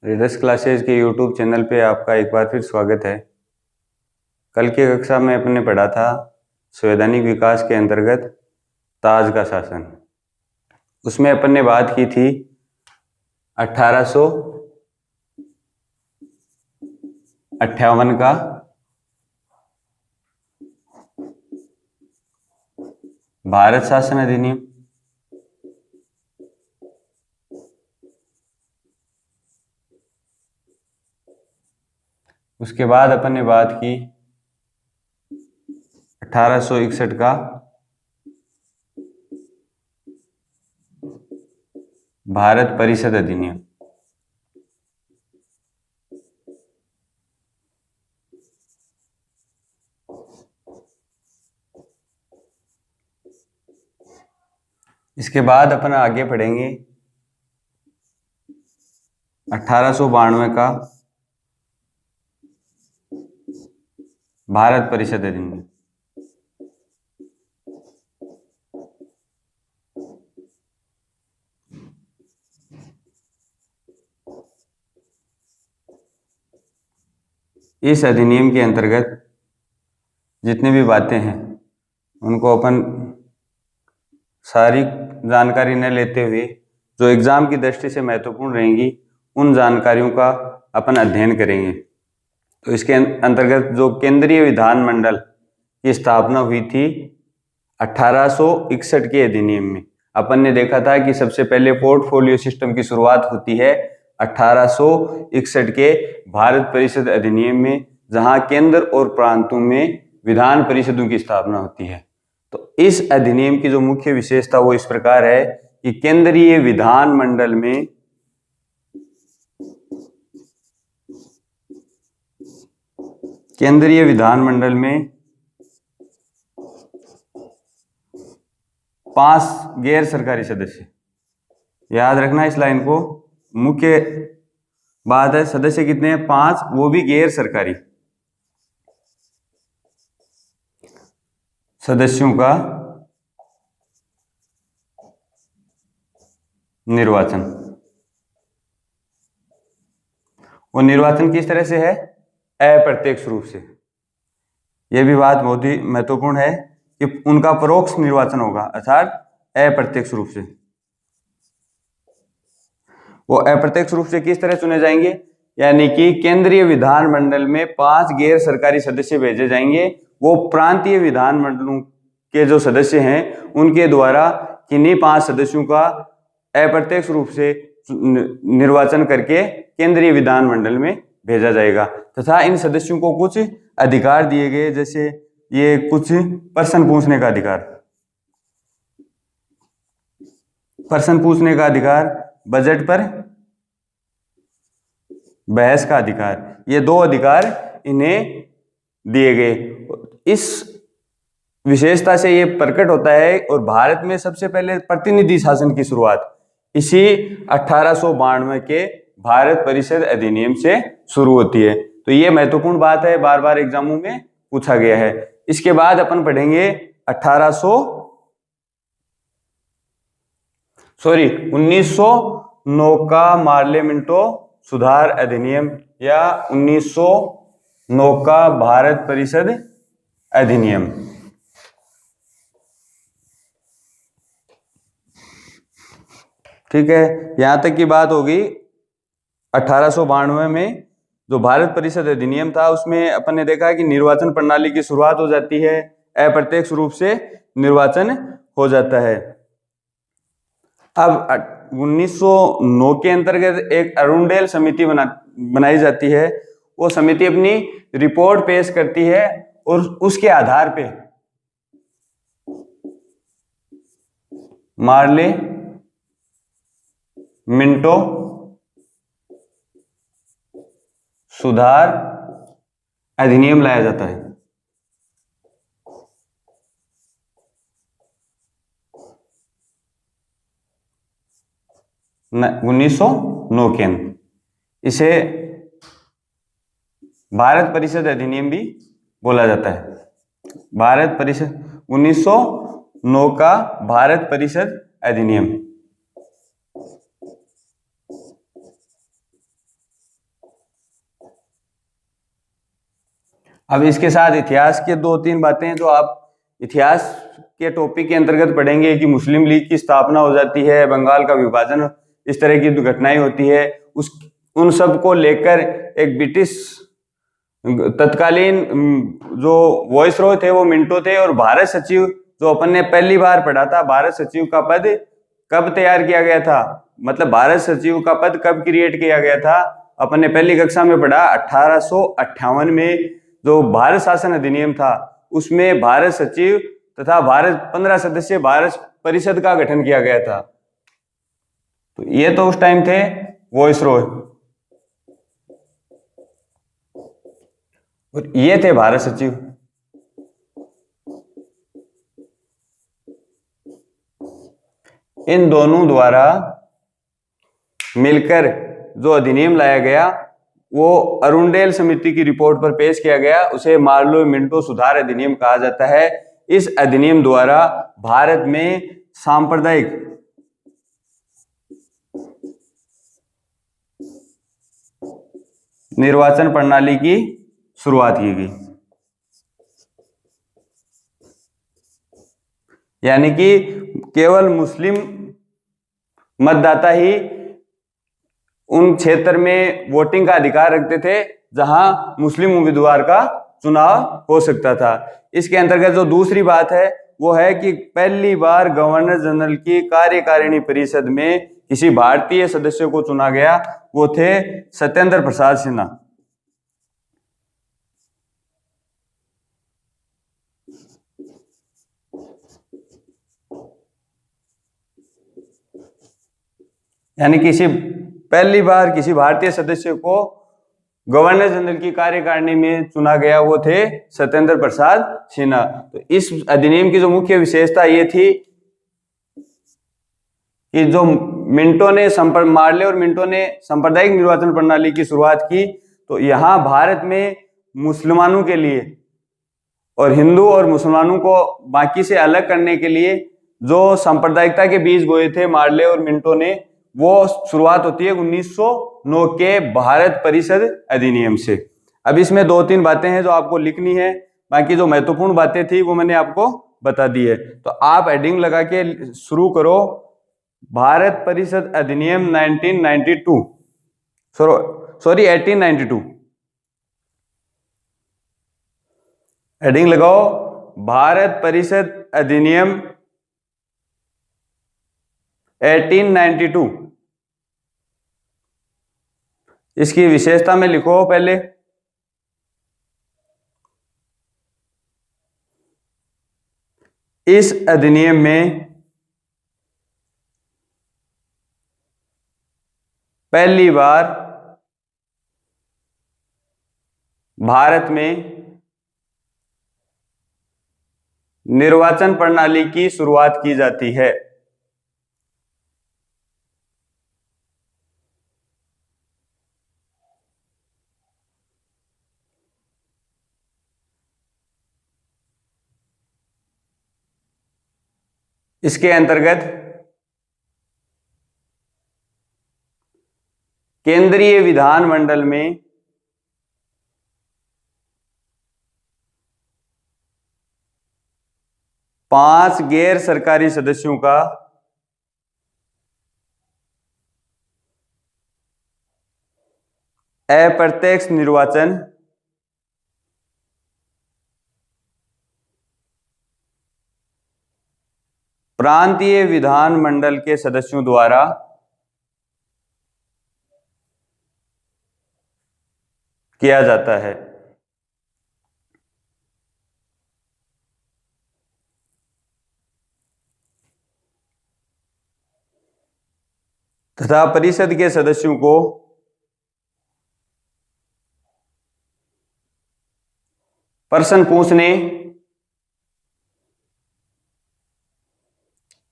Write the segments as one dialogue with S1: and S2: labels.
S1: Readers classes के YouTube channel पे आपका एक बार फिर स्वागत है। कल की कक्षा में अपने पढ़ा था संवैधानिक विकास के अंतर्गत ताज का शासन। उसमें अपन ने बात की थी 1858 का भारत शासन अधिनियम, उसके बाद अपन ने बात की 1861 का भारत परिषद अधिनियम। इसके बाद अपन आगे पढ़ेंगे 1892 का भारत परिषद अधिनियम। इस अधिनियम के अंतर्गत जितनी भी बातें हैं उनको अपन सारी जानकारी न लेते हुए जो एग्जाम की दृष्टि से महत्वपूर्ण रहेंगी उन जानकारियों का अपन अध्ययन करेंगे। तो इसके अंतर्गत जो केंद्रीय विधानमंडल की स्थापना हुई थी 1861 के अधिनियम में, अपन ने देखा था कि सबसे पहले पोर्टफोलियो सिस्टम की शुरुआत होती है 1861 के भारत परिषद अधिनियम में, जहां केंद्र और प्रांतों में विधान परिषदों की स्थापना होती है। तो इस अधिनियम की जो मुख्य विशेषता वो इस प्रकार है कि केंद्रीय विधानमंडल में पांच गैर सरकारी सदस्य, याद रखना इस लाइन को, मुख्य बात है सदस्य कितने हैं? 5, वो भी गैर सरकारी सदस्यों का निर्वाचन। वो निर्वाचन किस तरह से है? अप्रत्यक्ष रूप से। यह भी बात बहुत ही महत्वपूर्ण है कि उनका परोक्ष निर्वाचन होगा, अर्थात अप्रत्यक्ष रूप से। वो अप्रत्यक्ष रूप से किस तरह चुने जाएंगे? यानी कि केंद्रीय विधानमंडल में 5 गैर सरकारी सदस्य भेजे जाएंगे, वो प्रांतीय विधानमंडलों के जो सदस्य हैं उनके द्वारा किन्हीं 5 सदस्यों का अप्रत्यक्ष रूप से निर्वाचन करके केंद्रीय विधानमंडल में भेजा जाएगा। तथा इन सदस्यों को कुछ अधिकार दिए गए, जैसे ये कुछ प्रश्न पूछने का अधिकार, बजट पर बहस का अधिकार, ये 2 अधिकार इन्हें दिए गए। इस विशेषता से ये प्रकट होता है और भारत में सबसे पहले प्रतिनिधि शासन की शुरुआत इसी 1892 के भारत परिषद अधिनियम से शुरू होती है। तो ये महत्वपूर्ण बात है, बार बार एग्जामों में पूछा गया है। इसके बाद अपन पढ़ेंगे 1909 का मार्लियामेंटो सुधार अधिनियम या 1909 का भारत परिषद अधिनियम। ठीक है, यहां तक की बात होगी। 1892 में जो भारत परिषद अधिनियम था उसमें अपन ने देखा कि निर्वाचन प्रणाली की शुरुआत हो जाती है, अप्रत्यक्ष रूप से निर्वाचन हो जाता है। अब 1909 के अंतर्गत एक अरुणडेल समिति बनाई जाती है। वो समिति अपनी रिपोर्ट पेश करती है और उसके आधार पे मार्लियामेंटो सुधार अधिनियम लाया जाता है। न 1909 के अंदर इसे भारत परिषद अधिनियम भी बोला जाता है। भारत परिषद 1909 का भारत परिषद अधिनियम। अब इसके साथ इतिहास के 2-3 बातें जो आप इतिहास के टॉपिक के अंतर्गत पढ़ेंगे कि मुस्लिम लीग की स्थापना हो जाती है, बंगाल का विभाजन, इस तरह की घटनाएं होती है, उन सब को लेकर एक ब्रिटिश तत्कालीन जो वॉइस रॉय थे वो मिंटो थे, और भारत सचिव जो अपन ने पहली बार पढ़ा था, भारत सचिव का पद कब तैयार किया गया था, मतलब भारत सचिव का पद कब क्रिएट किया गया था, अपन ने पहली कक्षा में पढ़ा 1858 में जो भारत शासन अधिनियम था उसमें भारत सचिव तथा भारत 15 सदस्य भारत परिषद का गठन किया गया था। तो ये तो उस टाइम थे वॉइस रॉय, और ये थे भारत सचिव। इन दोनों द्वारा मिलकर जो अधिनियम लाया गया वो अरुंडेल समिति की रिपोर्ट पर पेश किया गया, उसे मार्लो मिंटो सुधार अधिनियम कहा जाता है। इस अधिनियम द्वारा भारत में सांप्रदायिक निर्वाचन प्रणाली की शुरुआत की गई, यानी कि केवल मुस्लिम मतदाता ही उन क्षेत्र में वोटिंग का अधिकार रखते थे जहां मुस्लिम उम्मीदवार का चुनाव हो सकता था। इसके अंतर्गत जो दूसरी बात है वो है कि पहली बार गवर्नर जनरल की कार्यकारिणी परिषद में किसी भारतीय सदस्य को चुना गया, वो थे सत्येंद्र प्रसाद सिन्हा। यानी पहली बार किसी भारतीय सदस्य को गवर्नर जनरल की कार्यकारिणी में चुना गया, वो थे सत्येंद्र प्रसाद सिन्हा। तो इस अधिनियम की जो मुख्य विशेषता ये थी कि जो मिंटो ने मार्ले और मिंटो ने सांप्रदायिक निर्वाचन प्रणाली की शुरुआत की, तो यहां भारत में मुसलमानों के लिए और हिंदू और मुसलमानों को बाकी से अलग करने के लिए जो सांप्रदायिकता के बीज बोए थे मार्ले और मिंटो ने, वो शुरुआत होती है 1909 के भारत परिषद अधिनियम से। अब इसमें 2-3 बातें हैं जो आपको लिखनी है, बाकी जो महत्वपूर्ण बातें थी वो मैंने आपको बता दी है। तो आप हेडिंग लगा के शुरू करो, भारत परिषद अधिनियम 1992, सॉरी 1892। हेडिंग लगाओ भारत परिषद अधिनियम 1892। इसकी विशेषता में लिखो पहले, इस अधिनियम में पहली बार भारत में निर्वाचन प्रणाली की शुरुआत की जाती है। इसके अंतर्गत केंद्रीय विधानमंडल में पांच गैर सरकारी सदस्यों का अप्रत्यक्ष निर्वाचन प्रांतीय विधानमंडल के सदस्यों द्वारा किया जाता है। तथा परिषद के सदस्यों को प्रश्न पूछने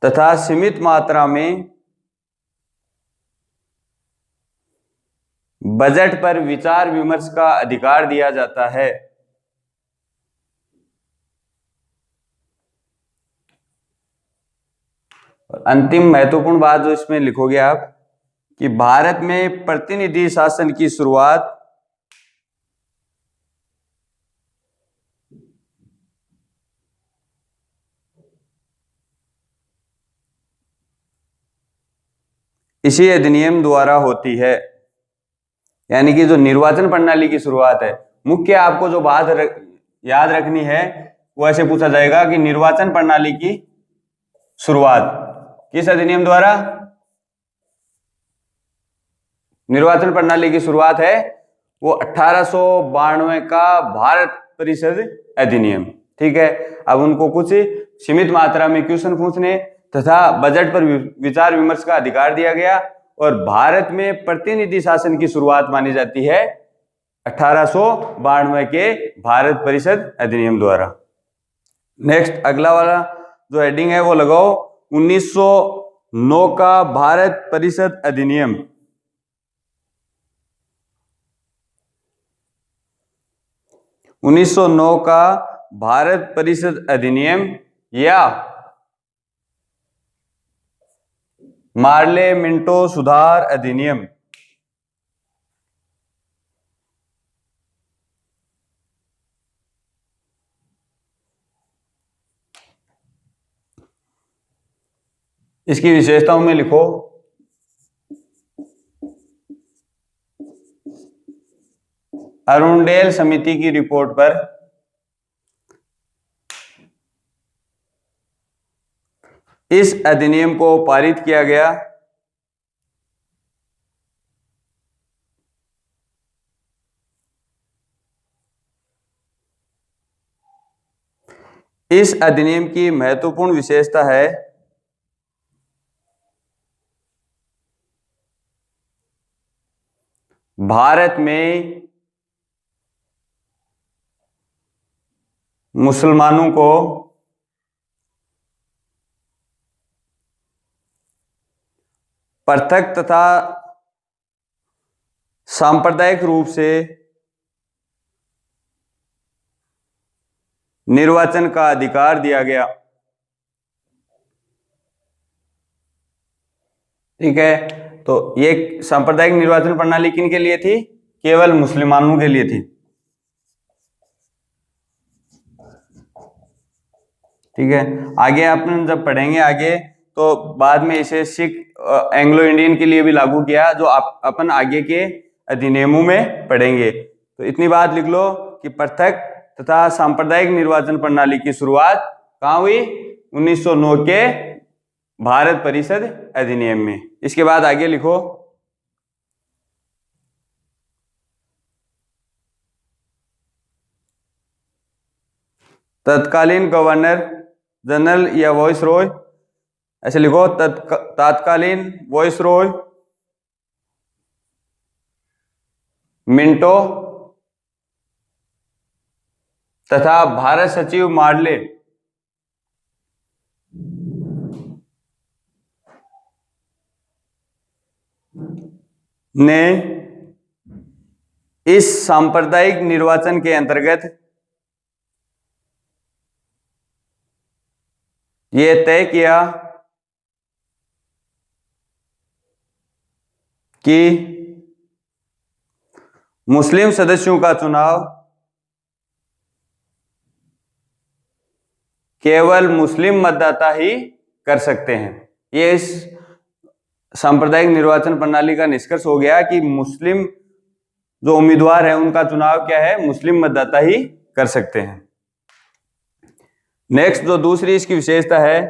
S1: तथा सीमित मात्रा में बजट पर विचार विमर्श का अधिकार दिया जाता है। और अंतिम महत्वपूर्ण बात जो इसमें लिखोगे आप कि भारत में प्रतिनिधि शासन की शुरुआत इसी अधिनियम द्वारा होती है। यानी कि जो निर्वाचन प्रणाली की शुरुआत है, मुख्य आपको जो बात याद रखनी है वो ऐसे पूछा जाएगा कि निर्वाचन प्रणाली की शुरुआत किस अधिनियम द्वारा? निर्वाचन प्रणाली की शुरुआत है वो 1892 का भारत परिषद अधिनियम। ठीक है, अब उनको कुछ सीमित मात्रा में क्वेश्चन पूछने तथा बजट पर विचार विमर्श का अधिकार दिया गया और भारत में प्रतिनिधि शासन की शुरुआत मानी जाती है 1892 के भारत परिषद अधिनियम द्वारा। नेक्स्ट अगला वाला जो हेडिंग है वो लगाओ 1909 का भारत परिषद अधिनियम। 1909 का भारत परिषद अधिनियम या मार्ले मिंटो सुधार अधिनियम। इसकी विशेषताओं में लिखो अरुणडेल समिति की रिपोर्ट पर इस अधिनियम को पारित किया गया। इस अधिनियम की महत्वपूर्ण विशेषता है भारत में मुसलमानों को पृथक तथा सांप्रदायिक रूप से निर्वाचन का अधिकार दिया गया। ठीक है, तो ये सांप्रदायिक निर्वाचन प्रणाली किन के लिए थी? केवल मुसलमानों के लिए थी। ठीक है, आगे अपन जब पढ़ेंगे आगे तो बाद में इसे सिख एंग्लो इंडियन के लिए भी लागू किया, जो अपन आगे के अधिनियमों में पढ़ेंगे। तो इतनी बात लिख लो कि पृथक तथा सांप्रदायिक निर्वाचन प्रणाली की शुरुआत कहाँ हुई? 1909 के भारत परिषद अधिनियम में। इसके बाद आगे लिखो तत्कालीन गवर्नर जनरल या वॉइस रॉय, ऐसे लिखो तत्कालीन वॉइस रॉय मिंटो तथा भारत सचिव मार्ले ने इस सांप्रदायिक निर्वाचन के अंतर्गत यह तय किया कि मुस्लिम सदस्यों का चुनाव केवल मुस्लिम मतदाता ही कर सकते हैं। ये इस सांप्रदायिक निर्वाचन प्रणाली का निष्कर्ष हो गया कि मुस्लिम जो उम्मीदवार है उनका चुनाव क्या है? मुस्लिम मतदाता ही कर सकते हैं। नेक्स्ट जो दूसरी इसकी विशेषता है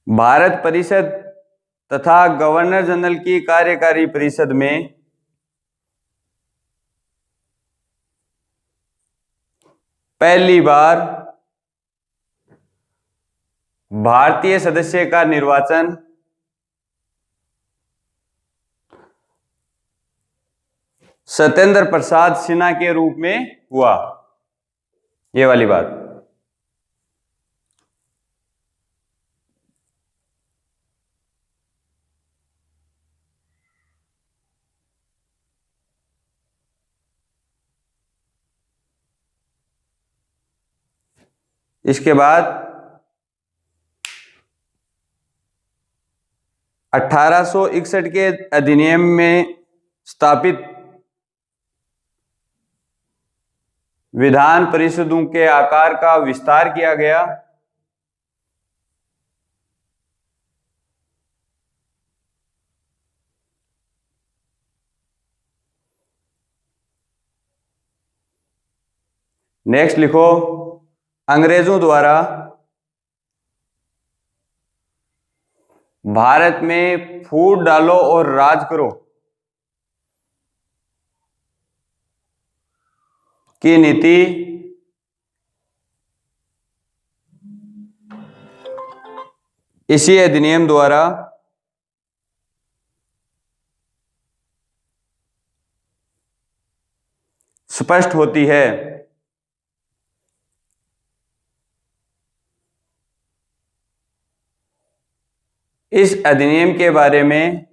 S1: भारत परिषद तथा गवर्नर जनरल की कार्यकारी परिषद में पहली बार भारतीय सदस्य का निर्वाचन सत्येंद्र प्रसाद सिन्हा के रूप में हुआ। ये वाली बात। इसके बाद 1861 के अधिनियम में स्थापित विधान परिषदों के आकार का विस्तार किया गया नेक्स्ट लिखो, अंग्रेजों द्वारा भारत में फूट डालो और राज करो की नीति इसी अधिनियम द्वारा स्पष्ट होती है। इस अधिनियम के बारे में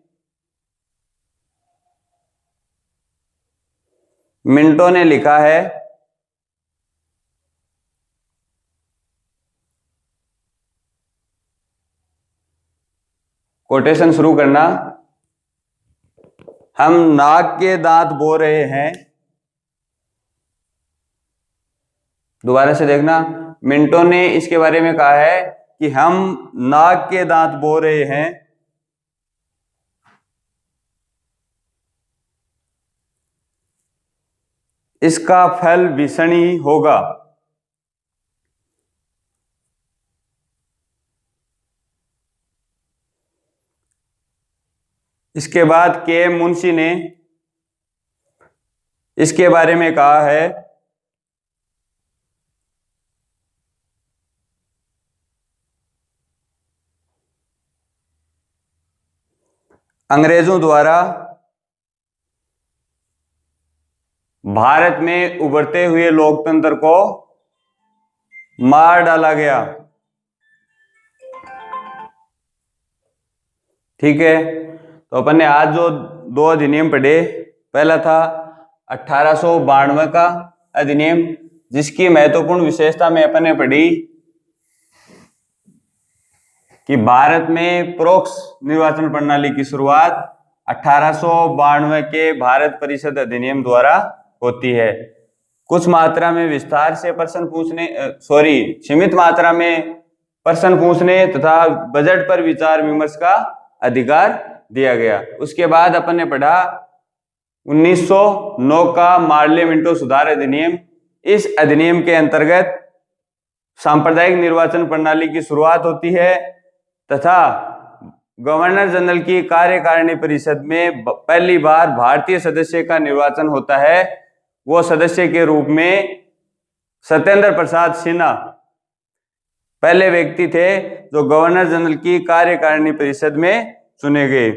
S1: मिंटो ने लिखा है, कोटेशन शुरू करना, हम नाक के दांत बो रहे हैं, दोबारा से देखना, मिंटो ने इसके बारे में कहा है कि हम नाक के दांत बो रहे हैं, इसका फल भीषण ही होगा। इसके बाद के मुंशी ने इसके बारे में कहा है, अंग्रेजों द्वारा भारत में उभरते हुए लोकतंत्र को मार डाला गया। ठीक है, तो अपन ने आज जो दो अधिनियम पढ़े, पहला था 1892 का अधिनियम, जिसकी महत्वपूर्ण विशेषता में अपन ने पढ़ी कि भारत में परोक्ष निर्वाचन प्रणाली की शुरुआत 1892 के भारत परिषद अधिनियम द्वारा होती है। कुछ मात्रा में विस्तार से प्रश्न पूछने, सीमित मात्रा में प्रश्न पूछने तथा बजट पर विचार विमर्श का अधिकार दिया गया। उसके बाद अपन ने पढ़ा 1909 का मार्ले मिंटो सुधार अधिनियम। इस अधिनियम के अंतर्गत सांप्रदायिक निर्वाचन प्रणाली की शुरुआत होती है तथा गवर्नर जनरल की कार्यकारिणी परिषद में पहली बार भारतीय सदस्य का निर्वाचन होता है। वो सदस्य के रूप में सत्येंद्र प्रसाद सिन्हा पहले व्यक्ति थे जो गवर्नर जनरल की कार्यकारिणी परिषद में चुने गए।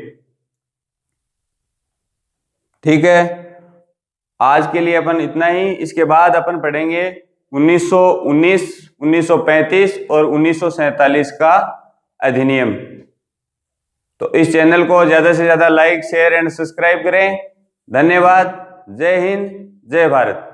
S1: ठीक है, आज के लिए अपन इतना ही। इसके बाद अपन पढ़ेंगे 1919, 1935 और 1947 का अधिनियम। तो इस चैनल को ज्यादा से ज्यादा लाइक, शेयर एंड सब्सक्राइब करें। धन्यवाद। जय हिंद, जय भारत।